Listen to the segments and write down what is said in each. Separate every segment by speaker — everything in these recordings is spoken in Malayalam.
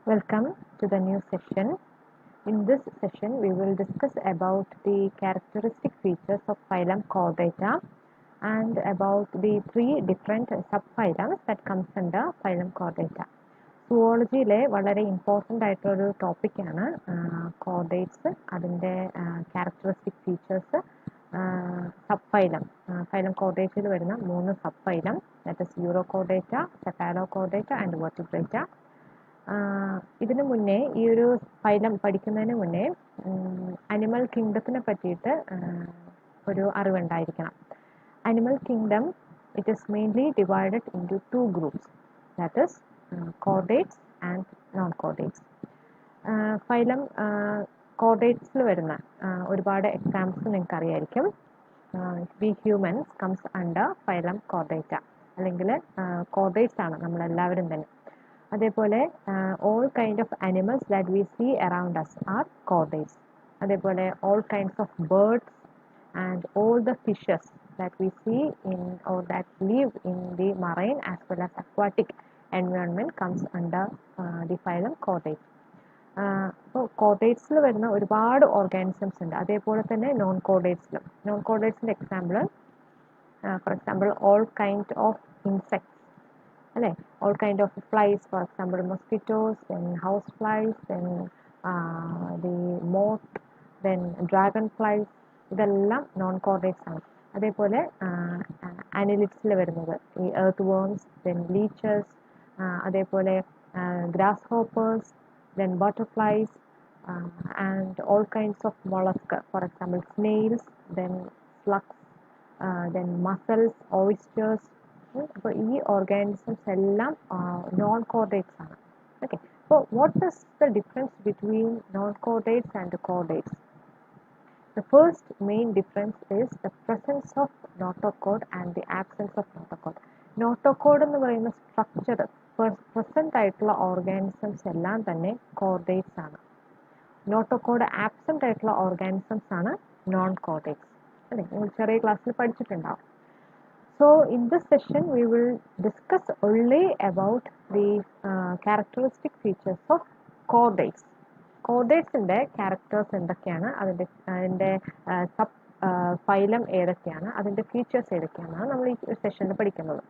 Speaker 1: Welcome to the new session. In this session, we will discuss about the characteristic features of phylum Chordata and about the three different subphylums that comes under phylum Chordata. സുവോളജിയിലെ വളരെ ഇമ്പോർട്ടൻ്റ് ആയിട്ടുള്ളൊരു ടോപ്പിക്കാണ് കോർഡേറ്റ്സ്, അതിൻ്റെ ക്യാരക്ടറിസ്റ്റിക് ഫീച്ചേഴ്സ്, സബ്ഫൈലം. ഫൈലം കോർഡേറ്റയിൽ വരുന്ന 3 subphylum, that is urochordata, cephalochordata and vertebrata. ഇതിനു മുന്നേ ഈ ഒരു ഫൈലം പഠിക്കുന്നതിന് മുന്നേ അനിമൽ കിങ്ഡത്തിനെ പറ്റിയിട്ട് ഒരു അറിവുണ്ടായിരിക്കണം. Animal kingdom, it is mainly divided into 2 groups, that is chordates and non-chordates. Phylum chordatesൽ വരുന്ന ഒരുപാട് എക്സാമ്പിൾസ് നിങ്ങൾക്ക് അറിയായിരിക്കും. We humans comes under phylum chordata, അല്ലെങ്കിൽ chordates ആണ് നമ്മളെല്ലാവരും തന്നെ. അതേപോലെ all kind of animals that we see around us are chordates. അതേപോലെ all kinds of birds and all the fishes that we see in or that live in the marine as well as aquatic environment comes under the phylum Chordates. അപ്പോൾ കോർഡേറ്റ്സിൽ വരുന്ന ഒരുപാട് ഓർഗാനിസംസ് ഉണ്ട്. അതേപോലെ തന്നെ നോൺ കോർഡേറ്റ്സിലും. നോൺ കോർഡേറ്റ്സിൻ്റെ example, for example all kind of insects, അല്ലേ? All kind of flies, for example mosquitoes, then houseflies, then the moth, then dragonflies, ഇതെല്ലാം നോൺ കോർഡേറ്റ്സ് ആണ്. അതേപോലെ അനലിറ്റ്സിൽ വരുന്നത് ഈ എർത്ത് വേംസ്, ദെൻ ലീച്ചസ്, അതേപോലെ grasshoppers, then butterflies and all kinds of mollusc, for example snails, then slugs, then mussels, oysters. അപ്പോൾ ഈ ഓർഗാനിസംസ് എല്ലാം നോൺ കോർഡേറ്റ്സ് ആണ്. ഓക്കെ, അപ്പോൾ what is the difference between non chordates and chordates? The first main difference is the presence of notochord and the absence of notochord. Notochord എന്ന് പറയുന്ന സ്ട്രക്ചർ പ്രസന്റ് ആയിട്ടുള്ള ഓർഗാനിസംസ് എല്ലാം തന്നെ കോർഡേറ്റ്സ് ആണ്. നോട്ടോക്കോഡ് ആബ്സെന്റ് ആയിട്ടുള്ള ഓർഗാനിസംസ് ആണ് നോൺ കോർഡേറ്റ്സ്. അല്ലേ, നിങ്ങൾ ചെറിയ ക്ലാസ്സിൽ പഠിച്ചിട്ടുണ്ടാവും. So in this session we will discuss only about the characteristic features of chordates. കോർഡേറ്റ്സിൻ്റെ ക്യാരക്ടേഴ്സ് എന്തൊക്കെയാണ്, അതിൻ്റെ സബ് ഫൈലം ഏതൊക്കെയാണ്, അതിൻ്റെ ഫീച്ചേഴ്സ് ഏതൊക്കെയാണ് നമ്മൾ ഈ സെഷനിൽ പഠിക്കുന്നത്.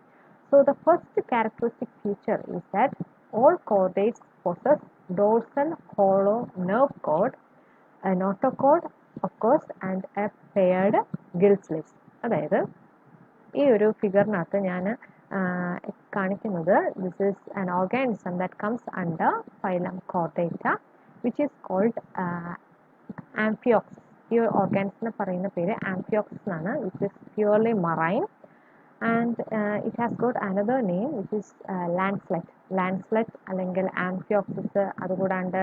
Speaker 1: So the first characteristic feature is that all chordates possess dorsal hollow nerve code, notochord of course and A paired Gill slits. അതായത് ഈ ഒരു ഫിഗറിനകത്ത് ഞാൻ കാണിക്കുന്നത്, this is an organism that comes under phylum Chordata which is called Amphioxus. ഈ ഓർഗാനിസത്തിനെ പറയുന്ന പേര് ആംഫിയോക്സിസ് എന്നാണ്, which is purely marine and it has got another name which is lancelet അല്ലെങ്കിൽ ആംഫിയോക്സിസ്, അതുകൂടാണ്ട്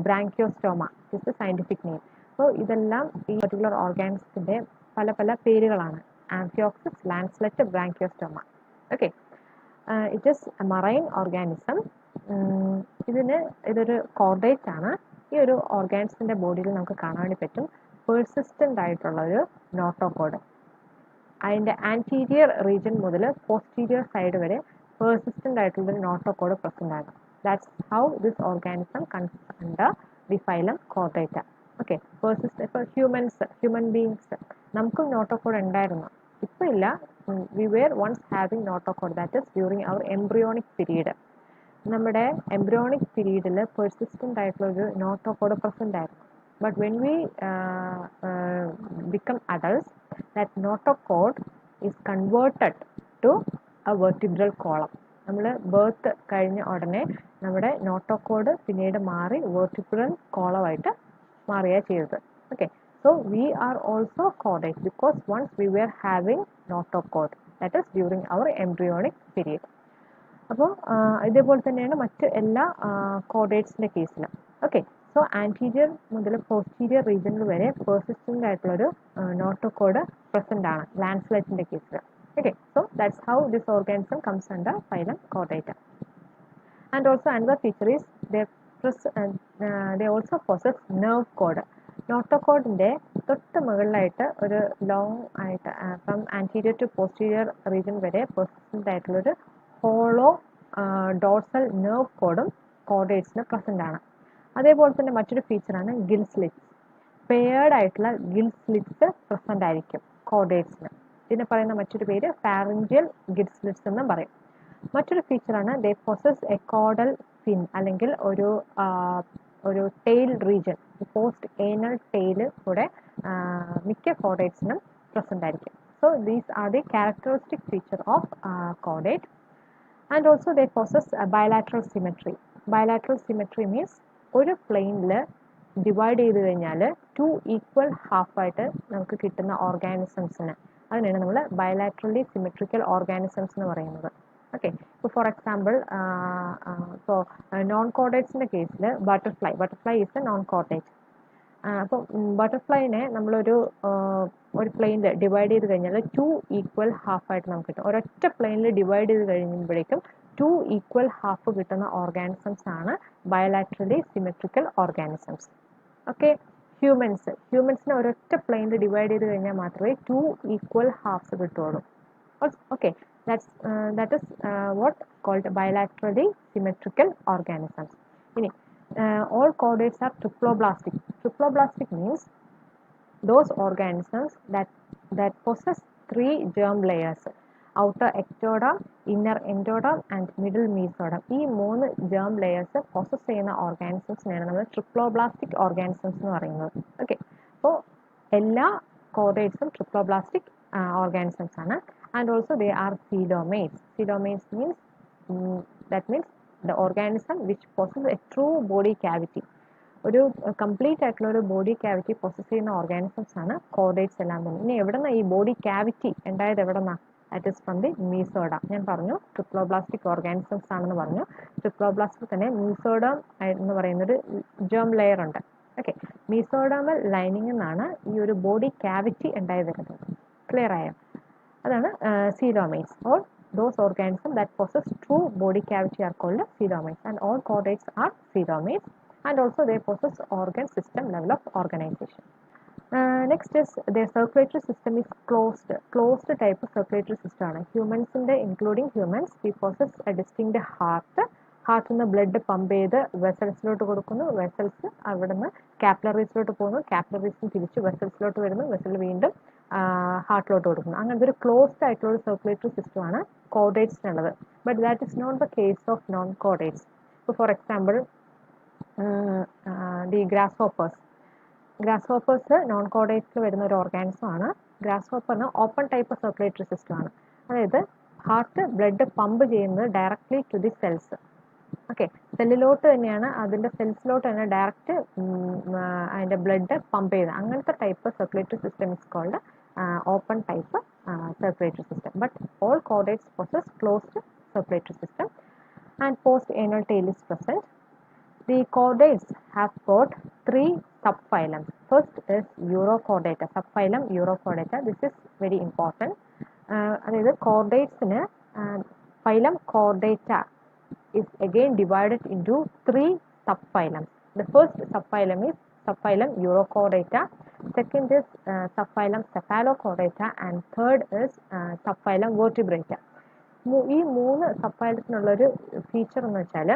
Speaker 1: ബ്രാങ്കിയോസ്റ്റോമ is the scientific name. അപ്പോൾ ഇതെല്ലാം ഈ പർട്ടിക്കുലർ ഓർഗാനിസത്തിൻ്റെ പല പല പേരുകളാണ്. Amphioxus, lancelet, branchiostoma. Okay, it is a marine organism. ഇതൊരു കോർഡേറ്റ് ആണ്. ഈ ഒരു ഓർഗാനിസത്തിൻ്റെ ബോഡിയിൽ നമുക്ക് കാണാൻ വേണ്ടി പറ്റും പേഴ്സിസ്റ്റൻ്റ് ആയിട്ടുള്ളൊരു നോട്ടോകോഡ്. അതിൻ്റെ ആൻറ്റീരിയർ റീജിയൻ മുതൽ പോസ്റ്റീരിയർ സൈഡ് വരെ പേഴ്സിസ്റ്റൻ്റ് ആയിട്ടുള്ളൊരു നോട്ടോകോഡ് പ്രസൻ്റ് ആണ്. That's how this organism comes under the phylum Chordata. Okay, ഇപ്പോൾ ഹ്യൂമൻ ബീങ്സ് നമുക്കും നോട്ടോകോഡ് ഉണ്ടായിരുന്നു, ഇപ്പോൾ ഇല്ല. We were once having notochord, that is during our embryonic period. നമ്മുടെ എംബ്രിയോണിക് പീരീഡിൽ പെർസിസ്റ്റൻ്റ് ആയിട്ടുള്ളൊരു നോട്ടോകോഡ് പ്രസൻ്റ് ആയിരുന്നു. But when we become adults, that notochord is converted to a vertebral column. നമ്മൾ ബർത്ത് കഴിഞ്ഞ ഉടനെ നമ്മുടെ നോട്ടോകോഡ് പിന്നീട് മാറി വെർട്ടിബ്രൽ കോളമായിട്ട് മാറുകയാണ് ചെയ്തത്. Okay, so we are also chordate because once we were having notochord, that is during our embryonic period. അപ്പോൾ ഇതേപോലെ തന്നെയാണ് മറ്റ് എല്ലാ കോർഡേറ്റ്സിൻ്റെ കേസിലും. ഓക്കെ, സോ ആൻറ്റീരിയർ മുതൽ പോസ്റ്റീരിയർ റീജിയനിൽ വരെ പെർസിസ്റ്റൻ്റ് ആയിട്ടുള്ളൊരു നോട്ടോകോഡ് പ്രസൻ്റ് ആണ് ലാൻസ്ലെറ്റിൻ്റെ കേസിൽ. Okay, so that's how this organism comes under phylum chordata. And also another feature is they also possess nerve cord. നോട്ടോകോഡിൻ്റെ തൊട്ട് മുകളിലായിട്ട് ഒരു ലോങ് ആയിട്ട് from anterior to posterior region വരെ പെർസിസ്റ്റൻ്റ് ആയിട്ടുള്ളൊരു ഹോളോ ഡോർസൽ നെർവ് കോഡും കോഡേറ്റ്സിന് പ്രസൻ്റ് ആണ്. അതേപോലെ തന്നെ മറ്റൊരു ഫീച്ചറാണ് ഗിൽ സ്ലിറ്റ്സ്. പെയർഡ് ആയിട്ടുള്ള ഗിൽ സ്ലിറ്റ്സ് പ്രസൻ്റ് ആയിരിക്കും കോഡേറ്റ്സിന്. ഇതിനെ പറയുന്ന മറ്റൊരു പേര് ഫാറിഞ്ചിയൽ ഗിൽ സ്ലിറ്റ്സ് എന്നും പറയും. മറ്റൊരു ഫീച്ചറാണ് they possess a caudal fin, അല്ലെങ്കിൽ ഒരു tail region, post anal tail കൂടെ മിക്ക കോഡേറ്റ്സിനും പ്രസൻ്റ് ആയിരിക്കും. So these are the characteristic feature of കോഡേറ്റ്. And also they possess bilateral symmetry. Bilateral symmetry means ഒരു പ്ലെയിനിൽ ഡിവൈഡ് ചെയ്ത് കഴിഞ്ഞാൽ 2 ഈക്വൽ ഹാഫായിട്ട് നമുക്ക് കിട്ടുന്ന ഓർഗാനിസംസിന്, അതിനാണ് നമ്മൾ ബയലാറ്ററലി സിമെട്രിക്കൽ ഓർഗാനിസംസ് എന്ന് പറയുന്നത്. ഓക്കെ, ഇപ്പോൾ ഫോർ എക്സാമ്പിൾ ഇപ്പോൾ നോൺ കോഡേറ്റ്സിൻ്റെ കേസിൽ butterfly is A non caudate. അപ്പോൾ ബട്ടർഫ്ലൈനെ നമ്മളൊരു പ്ലെയിനിൽ ഡിവൈഡ് ചെയ്ത് കഴിഞ്ഞാൽ 2 ഈക്വൽ ഹാഫായിട്ട് നമുക്ക് കിട്ടും. ഒരൊറ്റ പ്ലെയിനിൽ ഡിവൈഡ് ചെയ്ത് കഴിയുമ്പോഴേക്കും 2 ഈക്വൽ ഹാഫ് കിട്ടുന്ന ഓർഗാനിസംസ് ആണ് ബയലാറ്ററലി സിമെട്രിക്കൽ ഓർഗാനിസംസ്. ഓക്കെ, ഹ്യൂമൻസിനെ ഒരൊറ്റ പ്ലെയിനിൽ ഡിവൈഡ് ചെയ്ത് കഴിഞ്ഞാൽ മാത്രമേ 2 ഈക്വൽ ഹാഫ്സ് കിട്ടുള്ളൂ. Okay, that is what called bilaterally symmetrical organisms. ഇനി all chordates are triploblastic. Triploblastic means those organisms that possess 3 germ layers: outer ectoderm, inner endoderm and middle mesoderm. ഈ 3 germ layers possess ചെയ്യുന്ന ഓർഗാനിസംസിനെയാണ് നമ്മൾ ട്രിപ്ലോബ്ലാസ്റ്റിക് ഓർഗാനിസംസ് എന്ന് പറയുന്നത്. ഓക്കെ, അപ്പോൾ എല്ലാ കോഡേറ്റ്സും ട്രിപ്ലോബ്ലാസ്റ്റിക് organisms ആണ്. And also they are coelomates. Coelomates means that means the organism which possess a true body cavity. ഒരു കംപ്ലീറ്റ് ആയിട്ടുള്ള ഒരു ബോഡി ക്യാവിറ്റി പൊസസ് ചെയ്യുന്ന ഓർഗാനിസംസ് ആണ് കോഡേറ്റ്സ് എല്ലാം തന്നെ. ഇനി എവിടെ നിന്നാണ് ഈ ബോഡി ക്യാവിറ്റി ഉണ്ടായത്? എവിടെ നിന്നാണ്? That is from the mesoderm. ഞാൻ പറഞ്ഞു ട്രിപ്ലോബ്ലാസ്റ്റിക് ഓർഗാനിസംസ് ആണെന്ന് പറഞ്ഞു. ട്രിപ്ലോബ്ലാസ്റ്റിൽ തന്നെ മീസോഡം എന്ന് പറയുന്നൊരു ജേം ലെയർ ഉണ്ട്. ഓക്കെ, മീസോഡമൽ ലൈനിങ്ങിൽ നിന്നാണ് ഈ ഒരു ബോഡി ക്യാവിറ്റി ഉണ്ടായി വരുന്നത്. ക്ലിയർ ആയോ? അതാണ് coelomates. All those organisms that possess true body cavity are called coelomates, and all chordates are coelomates, and also they possess organ system level of organization. Next is their circulatory system is closed type of circulatory system ആണ്. ഹ്യൂമൻസിൻ്റെ including humans, we possess a distinct ഹാർട്ടിൽ നിന്ന് ബ്ലഡ് പമ്പ് ചെയ്ത് വെസൽസിലോട്ട് കൊടുക്കുന്നു, വെസൽസ് അവിടെ നിന്ന് കാപ്പിലറീസിലോട്ട് പോകുന്നു, കാപ്പിലറീസിന് തിരിച്ച് വെസൽസിലോട്ട് വരുന്നു, വെസൽ വീണ്ടും ഹാർട്ടിലോട്ട് കൊടുക്കുന്നു. അങ്ങനത്തെ ഒരു ക്ലോസ്ഡ് ആയിട്ടുള്ള ഒരു സർക്കുലേറ്ററി സിസ്റ്റമാണ് കോഡേറ്റ്സിനുള്ളത്. But that is not the case of non chordates. ഇപ്പോൾ for example the grasshoppers non കോഡേറ്റ്സിൽ വരുന്ന ഒരു ഓർഗാനിസം ആണ്. ഗ്രാസ്ഹോപ്പറിന് ഓപ്പൺ ടൈപ്പ് സർക്കുലേറ്ററി സിസ്റ്റം ആണ്. അതായത് ഹാർട്ട് ബ്ലഡ് പമ്പ് ചെയ്യുന്നത് directly to the cells. Okay, സെല്ലിലോട്ട് തന്നെയാണ്, അതിൻ്റെ സെൽസിലോട്ട് തന്നെ ഡയറക്റ്റ് അതിൻ്റെ ബ്ലഡ് പമ്പ് ചെയ്യുന്നത്. അങ്ങനത്തെ type circulatory system is called open type circulatory system. But all chordates possess closed circulatory system, and post-anal tail is present. The chordates have got 3 subphylums. First is Urochordata, subphylum Urochordata. This is very important. അതായത് chordatesന് phylum Chordata is again divided into 3 subphylums. The first subphylum is subphylum Urochordata. Second is subphylum Cephalochordata, and third is subphylum Vertebrata. ഈ 3 സബ്ഫൈലത്തിനുള്ളൊരു ഫീച്ചർ എന്ന് വെച്ചാൽ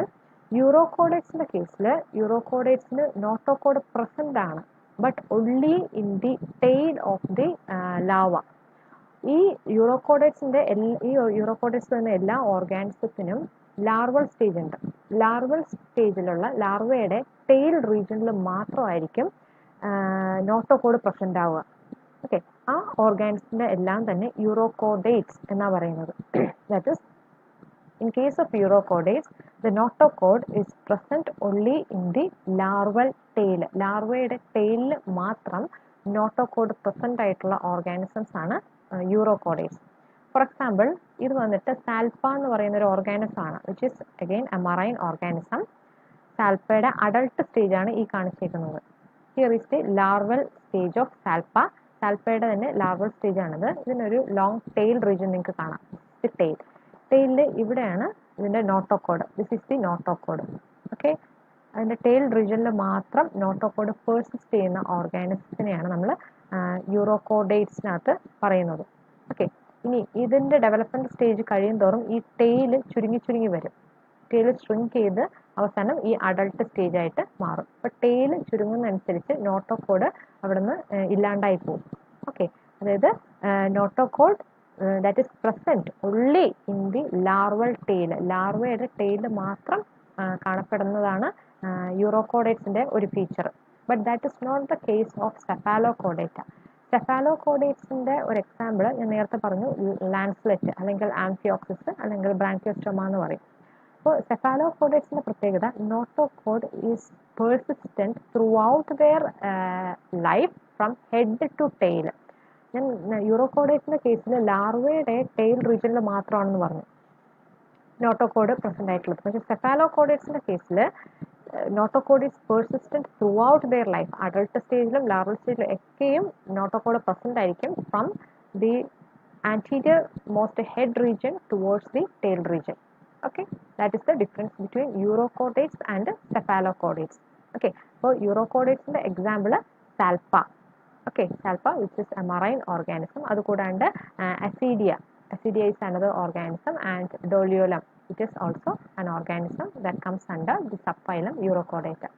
Speaker 1: യൂറോകോഡേറ്റ്സിൻ്റെ കേസിൽ യൂറോകോഡേറ്റ്സിന് നോട്ടോകോഡ് പ്രസൻ്റ് ആണ്, but only in the tale of the lava. ഈ യൂറോകോഡേറ്റ്സ് വരുന്ന എല്ലാ ഓർഗാനിസത്തിനും ലാർവൽ സ്റ്റേജ് ഉണ്ട്. ലാർവൽ സ്റ്റേജിലുള്ള ലാർവയുടെ ടെയിൽ റീജിയനിൽ മാത്രമായിരിക്കും നോട്ടോകോഡ് പ്രസൻ്റ് ആവുക. ഓക്കെ, ആ ഓർഗാനിസത്തിൻ്റെ എല്ലാം തന്നെ യൂറോകോഡേറ്റ്സ് എന്നാണ് പറയുന്നത്. That is in case of Urochordates, the notochord is present only in the larval tail. ലാർവയുടെ ടെയിലിൽ മാത്രം നോട്ടോകോഡ് പ്രസൻ്റ് ആയിട്ടുള്ള ഓർഗാനിസംസ് ആണ് യൂറോകോഡേറ്റ്സ്. ഫോർ എക്സാമ്പിൾ, ഇത് വന്നിട്ട് സാൽപ്പ എന്ന് പറയുന്ന ഒരു ഓർഗാനിസം ആണ്, which is again a marine organism. സാൽപ്പയുടെ അഡൾട്ട് സ്റ്റേജ് ആണ് ഈ കാണിച്ചേക്കുന്നത്. Here is the larval stage of salpa. സാൽപ്പയുടെ തന്നെ ലാർവൽ സ്റ്റേജ് ആണിത്. ഇതിനൊരു ലോങ് ടെയിൽ റീജിയൻ നിങ്ങൾക്ക് കാണാം. ദി ടെയിലിൽ ഇവിടെയാണ് ഇതിൻ്റെ notochord. This is the notochord. Okay, അതിൻ്റെ ടെയിൽ റീജിയനിൽ മാത്രം നോട്ടോകോഡ് പേഴ്സിസ്റ്റ് ചെയ്യുന്ന ഓർഗാനിസത്തിനെയാണ് നമ്മൾ യൂറോകോഡേറ്റ്സിനകത്ത് പറയുന്നത്. ഓക്കെ, ഇനി ഇതിൻ്റെ ഡെവലപ്മെൻറ്റ് സ്റ്റേജ് കഴിയും തോറും ഈ ടെയിൽ ചുരുങ്ങി വരും. ടെയിൽ ഷ്രിങ്ക് ചെയ്ത് അവസാനം ഈ അഡൾട്ട് സ്റ്റേജ് ആയിട്ട് മാറും. അപ്പോൾ ടെയിൽ ചുരുങ്ങുന്നതനുസരിച്ച് നോട്ടോകോഡ് അവിടുന്ന് ഇല്ലാണ്ടായി പോകും. ഓക്കെ, അതായത് notochord that is present only in the larval tail, ലാർവയുടെ ടെയിൽ മാത്രം കാണപ്പെടുന്നതാണ് യൂറോകോഡേറ്റ്സിന്റെ ഒരു feature. But that is not the case of cephalochordata. സെഫാലോകോഡേറ്റ്സിന്റെ ഒരു എക്സാമ്പിൾ ഞാൻ നേരത്തെ പറഞ്ഞു, ലാൻസ്ലെറ്റ് അല്ലെങ്കിൽ ആംഫിയോക്സിസ് അല്ലെങ്കിൽ ബ്രാങ്കിയോസ്റ്റോമ എന്ന് പറയും. അപ്പോൾ സെഫാലോകോഡേറ്റ്സിന്റെ പ്രത്യേകത, notochord is persistent throughout their life from head to tail. ഞാൻ യൂറോകോഡേറ്റ്സിന്റെ കേസിൽ ലാർവയുടെ ടെയിൽ റീജിയനിൽ മാത്രമാണെന്ന് പറഞ്ഞു നോട്ടോകോഡ് പ്രസന്റ് ആയിട്ടുള്ളത്. പക്ഷേ സെഫാലോകോഡേറ്റ്സിന്റെ കേസിൽ notochord is persistent throughout their life. Adult സ്റ്റേജിലും ലാർവൽ സ്റ്റേജിലും ഒക്കെയും നോട്ടോകോഡ് പ്രസന്റ് ആയിരിക്കും from the anterior most head region towards the tail region. Okay, that is the difference between Urochordates and Cephalochordates. Okay, so Urochordates in the example Salpa. Okay, Salpa, which is a marine organism. Adu kodande Acidia. Acidia is another organism, and Doliolum, it is also an organism that comes under the subphylum Urochordata.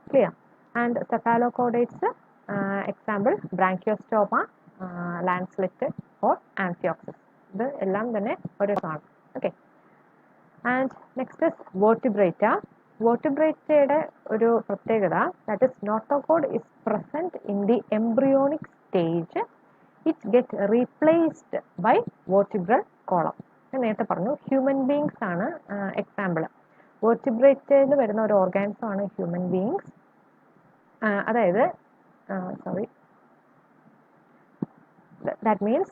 Speaker 1: Clear? And Cephalochordates example Branchiostoma, lancelet or amphioxus. ഇത് എല്ലാം തന്നെ ഒരേതാണ്. Okay, and next is vertebrata. വേർട്ടിബ്രേറ്റയുടെ ഒരു പ്രത്യേകത, that is notochord is present in the embryonic stage. It get replaced by vertebral column. ഞാൻ നേരത്തെ പറഞ്ഞു ഹ്യൂമൻ ബീങ്സ് ആണ് എക്സാമ്പിൾ. വേർട്ടിബ്രേറ്റയിൽ വരുന്ന ഒരു ഓർഗാനിസം ആണ് ഹ്യൂമൻ ബീങ്സ്. അതായത് that means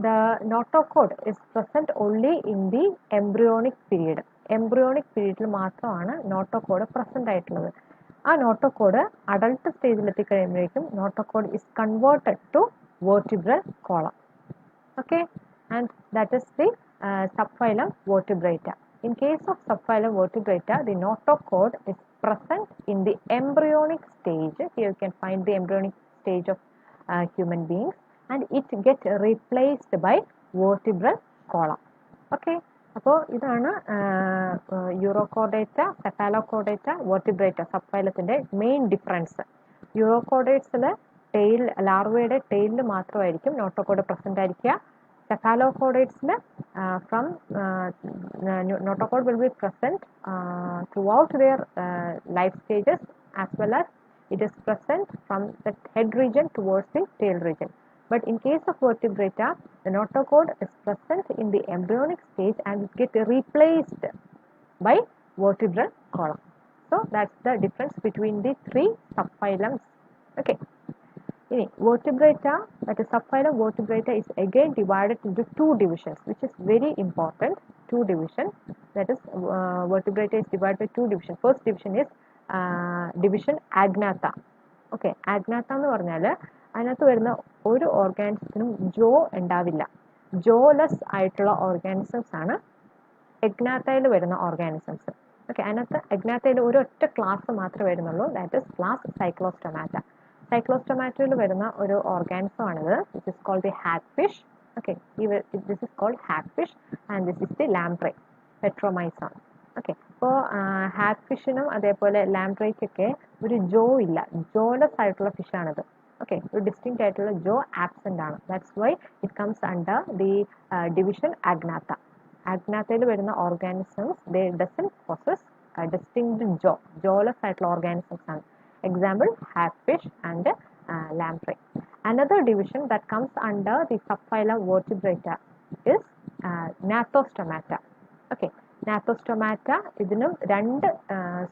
Speaker 1: the notochord is present only in the embryonic period. Embryonic period മാത്രമാണ് നോട്ടോകോഡ് പ്രസന്റ് ആയിട്ടുള്ളത്. ആ നോട്ടോകോഡ് അഡൾട്ട് സ്റ്റേജിൽ എത്തിക്കഴിയുമ്പോഴേക്കും notochord is converted to vertebral column. Okay, and that is the subphylum Vertebrata. In case of subphylum Vertebrata, the notochord is present in the embryonic stage. Here you can find the embryonic stage of human beings, and it gets replaced by vertebral column. Okay, അപ്പോൾ ഇതാണ് യൂറോകോഡേറ്റ, സെഫാലോകോഡേറ്റ, വെർട്ടിബ്രേറ്റ സബ്ഫൈലത്തിന്റെ മെയിൻ ഡിഫറൻസ്. യൂറോകോഡേറ്റ്സിൽ ടെയിൽ, ലാർവയുടെ ടെയിലിൽ മാത്രമായിരിക്കും നോട്ടോകോഡ് പ്രസന്റ് ആയിരിക്കുക. Cephalochordates from notochord will be present throughout their life stages, as well as it is present from the head region towards the tail region. But in case of Vertebrata, the notochord is present in the embryonic stage and it gets replaced by vertebral column. So that's the difference between the three subphylums. Okay. Vertebrata, that is subphylum Vertebrata, is again divided into two divisions, which is very important. Two divisions, that is Vertebrata is divided by two divisions. First division is division Agnatha. Okay, Agnatha എന്ന് പറഞ്ഞാൽ അതിനകത്ത് വരുന്ന ഒരു ഓർഗാനിസത്തിനും ജോ ഉണ്ടാവില്ല. ജോലെസ് ആയിട്ടുള്ള ഓർഗാനിസംസ് ആണ് എഗ്നാത്തയിൽ വരുന്ന ഓർഗാനിസംസ്. ഓക്കെ, അതിനകത്ത് എഗ്നാത്തയിൽ ഒരു ഒറ്റ ക്ലാസ് മാത്രമേ വരുന്നുള്ളൂ, ദാറ്റ് ഇസ് ക്ലാസ് സൈക്ലോസ്റ്റൊമാറ്റ. സൈക്ലോസ്റ്റൊമാറ്റയിൽ വരുന്ന ഒരു ഓർഗാനിസം ആണിത്, which is called the hagfish. Okay, this is called hagfish and this is the lamprey petromyzon. Okay, അപ്പോൾ ഹാറ്റ് ഫിഷിനും അതേപോലെ ലാംപ്രേക്കൊക്കെ ഒരു ജോ ഇല്ല, ജോലെസ് ആയിട്ടുള്ള ഫിഷാണിത്. ഓക്കെ, ഒരു ഡിസ്റ്റിങ്ക്റ്റ് ആയിട്ടുള്ള ജോ ആബ്സെന്റ് ആണ്. That's why it comes under the division agnatha. അഗ്നാത്തയിൽ വരുന്ന organisms they doesn't possess distinct jaw, jawless ആയിട്ടുള്ള ഓർഗാനിസംസ് ആണ്. Example, hatfish and lamprey. Another division that comes under the subphylum Vertebrata is Gnathostomata. Okay, Gnathostomata ഇതിനും രണ്ട്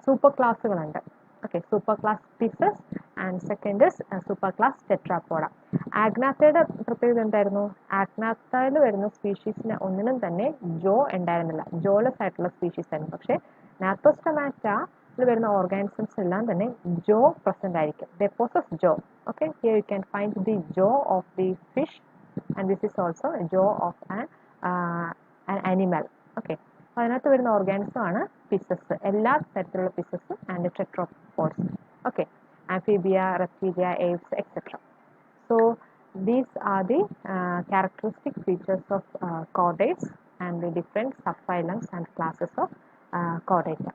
Speaker 1: സൂപ്പർ ക്ലാസ്സുകളുണ്ട്. Okay, super class pisces and second is super class tetrapoda. ആഗ്നാത്തയുടെ പ്രത്യേകത എന്തായിരുന്നു? ആഗ്നാത്തയിൽ വരുന്ന സ്പീഷീസിന് ഒന്നിനും തന്നെ ജോ ഉണ്ടായിരുന്നില്ല, ജോലെസ് ആയിട്ടുള്ള സ്പീഷീസ് ആയിരുന്നു. പക്ഷേ നാത്തോസ്റ്റൊമാറ്റ വരുന്ന ഓർഗാനിസംസ് എല്ലാം തന്നെ ജോ പ്രസന്റ് ആയിരിക്കും. They possess jaw. Okay, here you can find the jaw of the fish and this is also jaw of an animal. Okay, അപ്പോൾ അതിനകത്ത് വരുന്ന ഓർഗാനിസം ആണ് പിസസ്, എല്ലാ തരത്തിലുള്ള pisces and tetrapods. Okay, amphibia, reptilia, aves etcetera. So these are the characteristic features of chordates and the different subphylums and classes of Chordata.